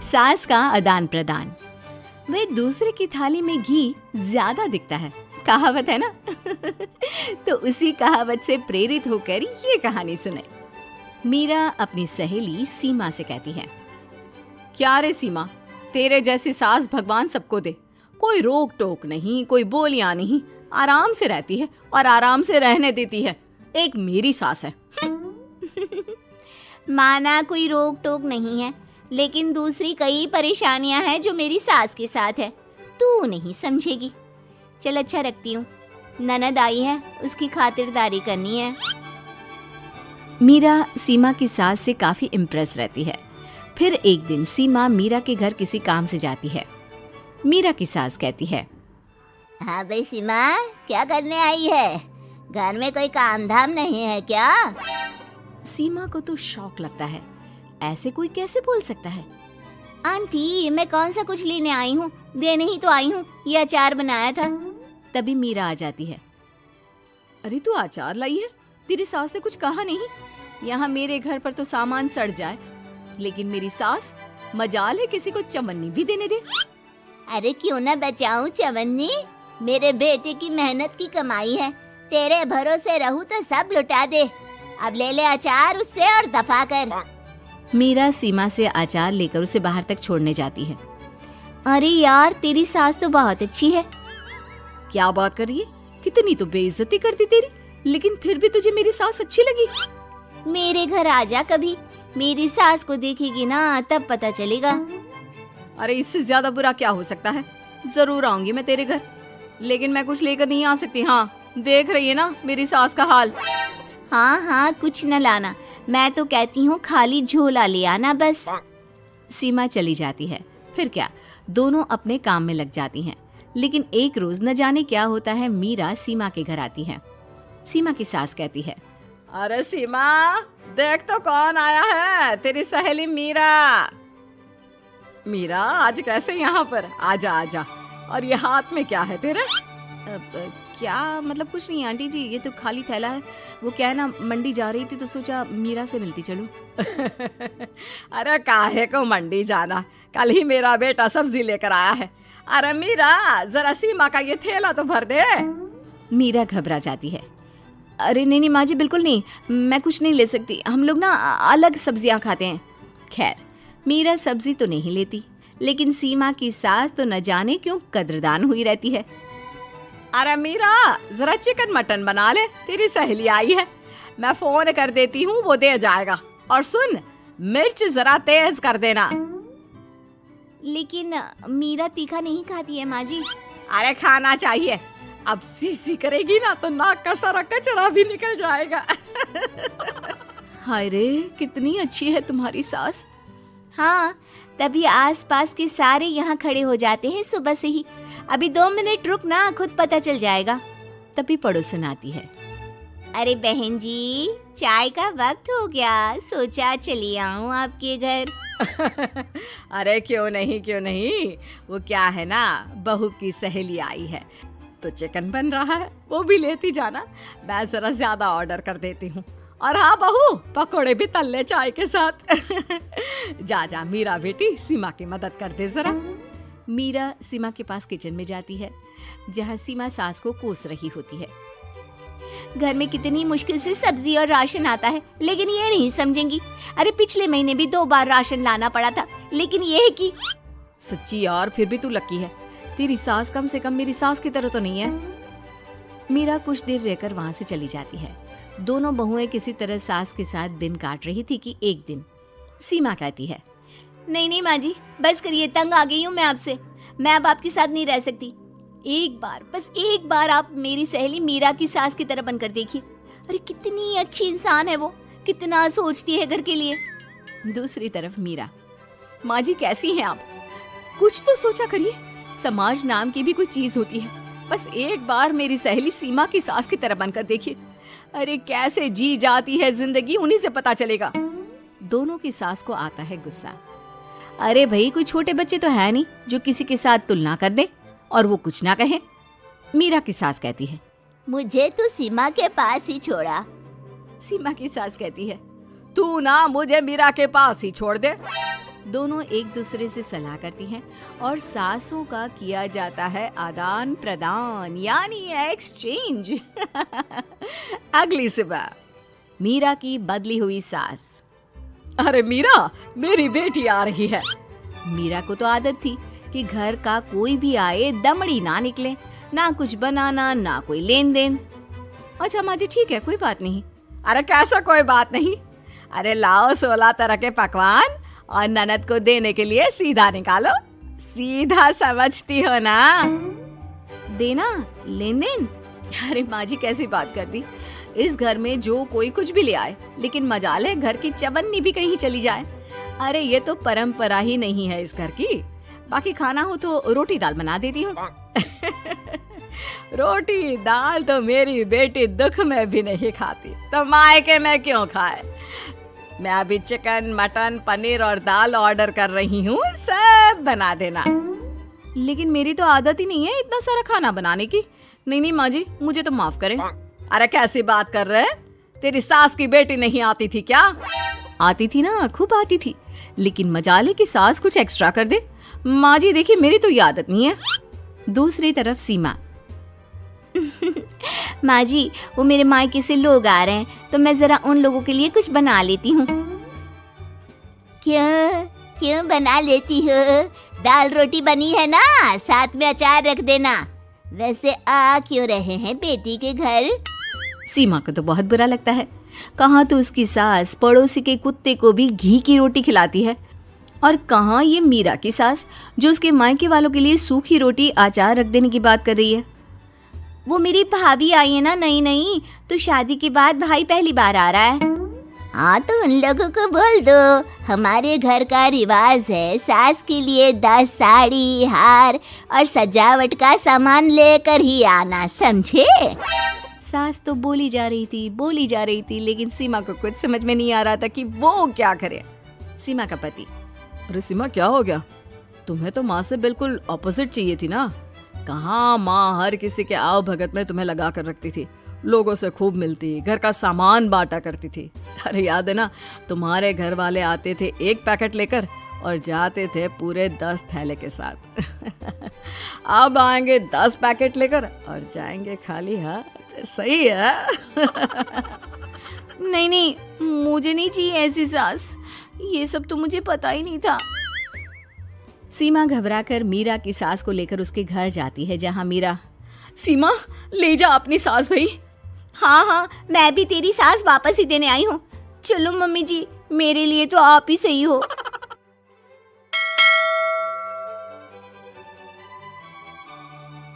सास का आदान प्रदान। वह दूसरे की थाली में घी ज्यादा दिखता है, कहावत है ना। तो उसी कहावत से प्रेरित होकर ये कहानी सुने। मीरा अपनी सहेली सीमा से कहती है, क्या रे सीमा, तेरे जैसी सास भगवान सबको दे। कोई रोक टोक नहीं, कोई बोलियां नहीं, आराम से रहती है और आराम से रहने देती है। एक मेरी सास है। माना कोई रोक टोक नहीं है, लेकिन दूसरी कई परेशानियां हैं जो मेरी सास के साथ है, तू नहीं समझेगी। चल अच्छा रखती हूँ, ननद आई है, उसकी खातिरदारी करनी है। मीरा सीमा की सास से काफी इम्प्रेस रहती है। फिर एक दिन सीमा मीरा के घर किसी काम से जाती है। मीरा की सास कहती है, हाँ भाई सीमा, क्या करने आई है? घर में कोई काम धाम नहीं है क्या? सीमा को तो शौक लगता है, ऐसे कोई कैसे बोल सकता है। आंटी, मैं कौन सा कुछ लेने आई हूँ, देने ही तो आई हूँ। ये अचार बनाया था। तभी मीरा आ जाती है। अरे तू अचार लाई है? तेरी सास ने कुछ कहा नहीं? यहाँ मेरे घर पर तो सामान सड़ जाए, लेकिन मेरी सास मजाल है किसी को चवन्नी भी देने दे। अरे क्यों ना बचाऊं चवन्नी, मेरे बेटे की मेहनत की कमाई है। तेरे भरोसे रहूं तो सब लुटा दे। अब ले ले अचार उससे और दफा कर। मीरा सीमा से अचार लेकर उसे बाहर तक छोड़ने जाती है। अरे यार, तेरी सास तो बहुत अच्छी है। क्या बात कर रही है? कितनी तो बेइज्जती करती तेरी, लेकिन फिर भी तुझे मेरी सास अच्छी लगी। मेरे घर आजा कभी, मेरी सास को देखेगी ना तब पता चलेगा। अरे इससे ज्यादा बुरा क्या हो सकता है। जरूर आऊंगी मैं तेरे घर, लेकिन मैं कुछ लेकर नहीं आ सकती। हाँ, देख रही है ना मेरी सास का हाल। हाँ हाँ, कुछ न लाना, मैं तो कहती हूँ खाली झोला ले आना बस। सीमा चली जाती है। फिर क्या, दोनों अपने काम में लग जाती हैं। लेकिन एक रोज न जाने क्या होता है, मीरा सीमा के घर आती है। सीमा की सास कहती है, अरे सीमा, देख तो कौन आया है, तेरी सहेली मीरा। मीरा, आज कैसे यहाँ पर? आजा आजा। और ये हाथ में क्या है तेरे? क्या मतलब? कुछ नहीं आंटी जी, ये तो खाली थैला है। वो क्या है ना, मंडी जा रही थी तो सोचा मीरा से मिलती चलूं। अरे काहे को मंडी जाना, कल ही मेरा बेटा सब्जी लेकर आया है। अरे मीरा, जरा सीमा का ये थैला तो भर दे। मीरा घबरा जाती है। अरे नहीं नहीं माँ जी, बिल्कुल नहीं, मैं कुछ नहीं ले सकती। हम लोग ना अलग सब्जियां खाते हैं। खैर, मीरा सब्जी तो नहीं लेती, लेकिन सीमा की सास तो न जाने क्यों कद्रदान हुई रहती है। अरे मीरा, जरा चिकन मटन बना ले, तेरी सहेली आई है। मैं फोन कर देती हूँ, वो दे जाएगा। और सुन, मिर्च जरा तेज कर देना। लेकिन मीरा तीखा नहीं खाती है माँ जी। अरे खाना चाहिए। अब सीसी करेगी ना तो नाक का सारा कचरा भी निकल जाएगा। हाय रे, कितनी अच्छी है तुम्हारी सास। हाँ, तभी आसपास के सारे यहाँ खड़े हो जाते हैं सुबह से ही। अभी 2 मिनट रुक ना, खुद पता चल जाएगा। तभी पड़ोसन आती है। अरे बहन जी, चाय का वक्त हो गया, सोचा चली आऊं आपके घर। अरे क्यों नहीं क्यों नहीं, वो क्या है ना, बहू की सहेली आई है तो चिकन बन रहा है, वो भी लेती जाना। मैं जरा ज्यादा ऑर्डर कर देती हूँ। और हाँ बहू, पकोड़े भी तल ले चाय के साथ। जा जा मीरा बेटी, सीमा की मदद कर दे जरा। मीरा सीमा के पास किचन में जाती है, जहाँ सीमा सास को कोस रही होती है। घर में कितनी मुश्किल से सब्जी और राशन आता है, लेकिन ये नहीं समझेंगी। अरे पिछले महीने भी 2 बार राशन लाना पड़ा था, लेकिन ये है कि सच्ची यार, फिर भी तू लकी है। तेरी सास कम से कम मेरी सास की तरह तो नहीं है। मीरा कुछ देर रहकर वहां से चली जाती है। दोनों बहुएं किसी तरह सास के साथ दिन काट रही थी कि एक दिन सीमा कहती है, नहीं नहीं माँ जी, बस करिए, तंग आ गई हूँ मैं आपसे। मैं अब आपके साथ नहीं रह सकती। एक बार, बस एक बार आप मेरी सहेली मीरा की सास की तरह बनकर देखिए। अरे कितनी अच्छी इंसान है वो, कितना सोचती है घर के लिए। दूसरी तरफ मीरा, माँ जी कैसी हैं आप? कुछ तो सोचा करिए, समाज नाम की भी कोई चीज होती है। बस एक बार मेरी सहेली सीमा की सास की तरह बनकर देखिए। अरे कैसे जी जाती है जिंदगी, उन्हीं से पता चलेगा। दोनों की सास को आता है गुस्सा। अरे भाई, कोई छोटे बच्चे तो है नहीं जो किसी के साथ तुलना कर दे और वो कुछ ना कहे। मीरा की सास कहती है, मुझे तो सीमा के पास ही छोड़ा। सीमा की सास कहती है, तू ना मुझे मीरा के पास ही छोड़ दे। दोनों एक दूसरे से सलाह करती हैं और सासों का किया जाता है आदान प्रदान यानी एक्सचेंज। अगली सुबह मीरा की बदली हुई सास। अरे मीरा, मेरी बेटी आ रही है। मीरा को तो आदत थी कि घर का कोई भी आए दमड़ी ना निकले, ना कुछ बनाना ना कोई लेन देन। अच्छा माँ जी ठीक है, कोई बात नहीं। अरे कैसा कोई बात नहीं, अरे लाओ 16 तरह के पकवान और ननद को देने के लिए सीधा निकालो। सीधा समझती हो ना? देना लेन देन? अरे माँ जी कैसी बात कर दी, इस घर में जो कोई कुछ भी ले आए, लेकिन मजाल है घर की चवन्नी भी कहीं चली जाए। अरे ये तो परंपरा ही नहीं है इस घर की। बाकी खाना हो तो रोटी दाल बना देती हूँ। रोटी दाल तो मेरी बेटी दुख में भी नहीं खाती, तो मायके में क्यों खाए। मैं अभी चिकन मटन पनीर और दाल ऑर्डर कर रही हूँ, सब बना देना। लेकिन मेरी तो आदत ही नहीं है इतना सारा खाना बनाने की। नहीं माँ जी, मुझे तो माफ करें। अरे कैसी बात कर रहे? तेरी सास की बेटी नहीं आती थी क्या? आती थी ना, खूब आती थी, लेकिन मजाले की सास कुछ एक्स्ट्रा कर दे। माँ जी देखिए, मेरी तो ये आदत नहीं है। दूसरी तरफ सीमा। माँ जी, वो मेरे मायके से लोग आ रहे हैं, तो मैं जरा उन लोगों के लिए कुछ बना लेती हूँ। क्यों बना लेती हो? दाल रोटी बनी है ना, साथ में अचार रख देना। वैसे आ क्यों रहे हैं बेटी के घर? सीमा को तो बहुत बुरा लगता है। कहाँ तो उसकी सास पड़ोसी के कुत्ते को भी घी की रोटी खिलाती है, और कहाँ ये मीरा की सास जो उसके मायके वालों के लिए सूखी रोटी अचार रख देने की बात कर रही है। वो मेरी भाभी आई है ना, नई, तो शादी के बाद भाई पहली बार आ रहा है। हाँ तो उन लोगों को बोल दो, हमारे घर का रिवाज है सास के लिए 10 साड़ी हार और सजावट का सामान लेकर ही आना, समझे? सास तो बोली जा रही थी, लेकिन सीमा को कुछ समझ में नहीं आ रहा था कि वो क्या करे। सीमा का पति। अरे सीमा क्या हो गया? तुम्हें तो माँ से बिल्कुल ऑपोजिट चाहिए थी ना। कहाँ माँ हर किसी के आओ भगत में तुम्हें लगा कर रखती थी, लोगों से खूब मिलती, घर का सामान बांटा करती थी। अरे याद है ना, तुम्हारे घर वाले आते थे 1 पैकेट लेकर और जाते थे पूरे 10 थैले के साथ। अब आएंगे 10 पैकेट लेकर और जाएंगे खाली हाथ। सही है। नहीं, मुझे नहीं चाहिए ऐसी सास, ये सब तो मुझे पता ही नहीं था। सीमा घबराकर मीरा की सास को लेकर उसके घर जाती है, जहाँ मीरा। सीमा ले जा अपनी सास भाई। हाँ, मैं भी तेरी सास वापस ही देने आई हूँ। चलो मम्मी जी, मेरे लिए तो आप ही सही हो।